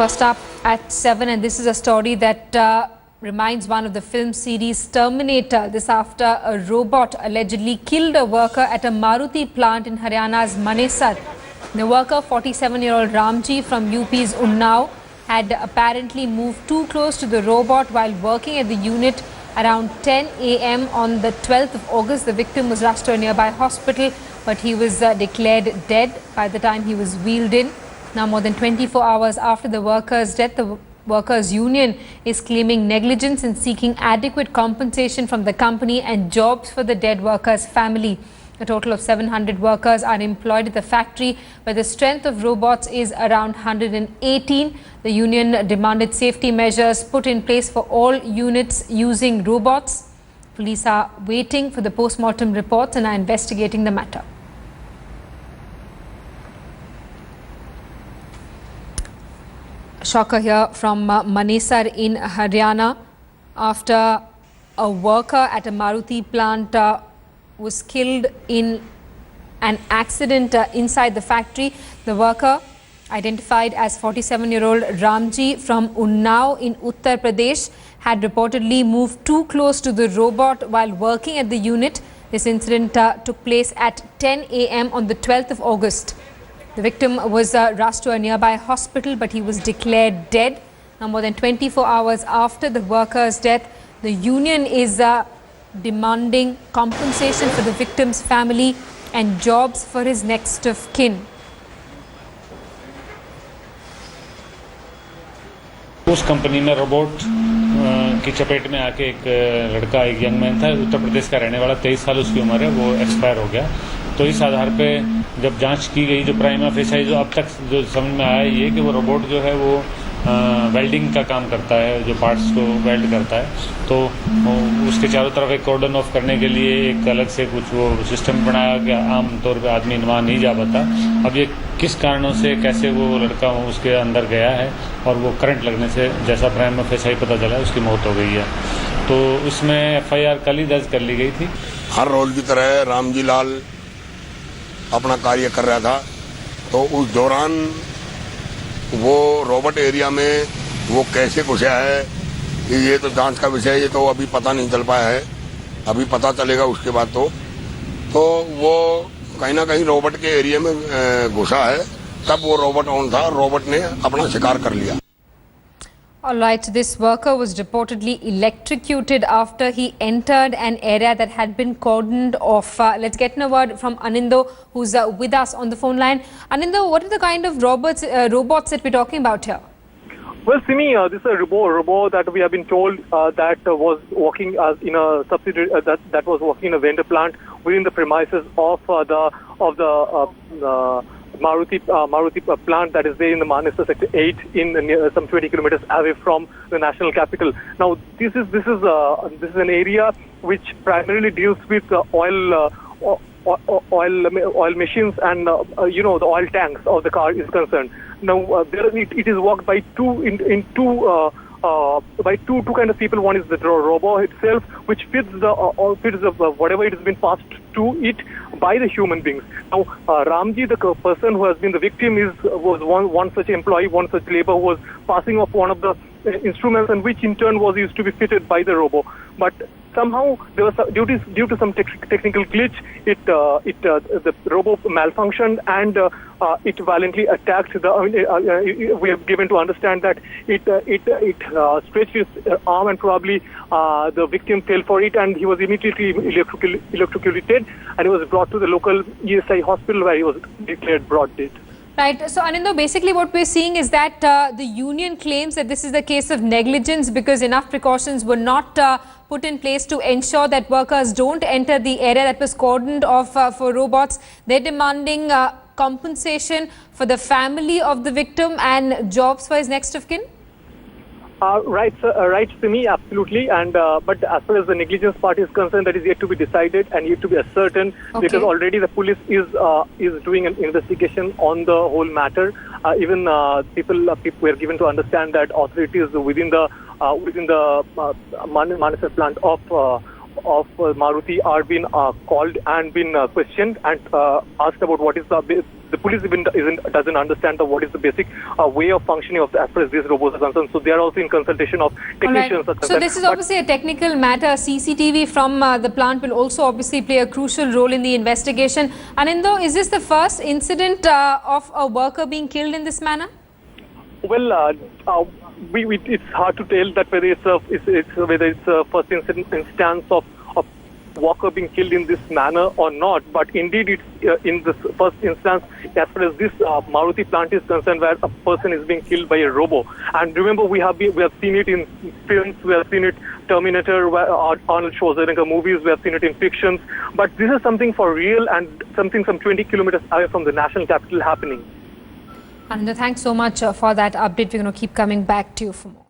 First up at 7, and this is a story that reminds one of the film series Terminator. This after a robot allegedly killed a worker at a Maruti plant in Haryana's Manesar. The worker, 47-year-old Ramji from UP's Unnao, had apparently moved too close to the robot while working at the unit around 10 a.m. on the 12th of August. The victim was rushed to a nearby hospital, but he was declared dead by the time he was wheeled in. Now, more than 24 hours after the worker's death, the workers' union is claiming negligence and seeking adequate compensation from the company and jobs for the dead worker's family. A total of 700 workers are employed at the factory, where the strength of robots is around 118. The union demanded safety measures put in place for all units using robots. Police are waiting for the post-mortem reports and are investigating the matter. Shocker here from Manesar in Haryana after a worker at a Maruti plant was killed in an accident inside the factory. The worker, identified as 47-year-old Ramji from Unnao in Uttar Pradesh, had reportedly moved too close to the robot while working at the unit. This incident took place at 10 a.m. on the 12th of August. The victim was rushed to a nearby hospital, but he was declared dead. Now, more than 24 hours after the worker's death, the union is demanding compensation for the victim's family and jobs for his next of kin. उस company में robot की चपेट में आके एक लड़का, एक young man था, उत्तर प्रदेश का रहने वाला, 23 साल उसकी उम्र है, वो एक्सपायर हो गया। तो इस आधार पे जब जांच की गई, जो प्राइमा फेसाई जो अब तक जो समझ में आया ये कि वो रोबोट जो है वो वेल्डिंग का काम करता है, जो पार्ट्स को वेल्ड करता है। तो उसके चारों तरफ एक कॉर्डन ऑफ करने के लिए एक अलग से कुछ वो सिस्टम बनाया गया। आम तौर पे आदमी वहाँ नहीं जा पाता। अब ये किस कारणों से कैसे वो लड़का उसके अंदर गया है और वो करंट लगने से, जैसा प्राइमा फेसाई पता चला, उसकी मौत हो गई है। तो उसमें FIR कल ही दर्ज कर ली गई थी। हर रोज की तरह रामजी लाल अपना कार्य कर रहा था, तो उस दौरान वो रोबोट एरिया में वो कैसे घुसा है, ये तो जांच का विषय है, ये तो अभी पता नहीं चल पाया है। अभी पता चलेगा उसके बाद। तो वो कहीं ना कहीं रोबोट के एरिया में घुसा है, तब वो रोबोट ऑन था, रोबोट ने अपना शिकार कर लिया। All right, this worker was reportedly electrocuted after he entered an area that had been cordoned off. Let's get a word from Anindo, who's with us on the phone line. Anindo, what are the kind of robots that we're talking about here? Well, Simi, this is a robot that we have been told that was working in a subsidiary that was working in a vendor plant within the premises of the Maruti plant that is there in the Manesar Sector 8 in some 20 kilometers away from the national capital. Now, this is an area which primarily deals with oil machines and the oil tanks of the car is concerned. Now, it is worked by two kind of people. One is the robot itself, which feeds whatever it has been passed to it by the human beings. Now, Ramji, the person who has been the victim, was one such employee, one such labor who was passing off one of the instruments, and which in turn was used to be fitted by the robot. But somehow there was due to some technical glitch, the robot malfunctioned and it violently attacked we have given to understand that it stretched its arm, and probably the victim fell for it, and he was immediately electrocuted, and he was brought to the local ESI hospital where he was declared broad dead. Right. So, Anindo, basically what we're seeing is that the union claims that this is a case of negligence because enough precautions were not put in place to ensure that workers don't enter the area that was cordoned off for robots. They're demanding compensation for the family of the victim and jobs for his next of kin? Right, Simi, absolutely. And but as far as the negligence part is concerned, that is yet to be decided and yet to be ascertained, because already the police is doing an investigation on the whole matter. Even people were given to understand that authorities within the Manesar plant of Maruti are being called and been questioned and asked about what is the the police even doesn't understand what is the basic way of functioning of as far as these robots are concerned. So they are also in consultation of technicians. All right. So this is obviously a technical matter. CCTV from the plant will also obviously play a crucial role in the investigation. Anindo, is this the first incident of a worker being killed in this manner? Well, it's hard to tell that whether it's a first instance of worker being killed in this manner or not. But indeed, it's in this first instance, as far as this Maruti plant is concerned, where a person is being killed by a robo. And remember, we have seen it in films, we have seen it Terminator, Arnold Schwarzenegger movies, we have seen it in fictions. But this is something for real and something some 20 kilometers away from the national capital happening. Anindo, thanks so much for that update. We're going to keep coming back to you for more.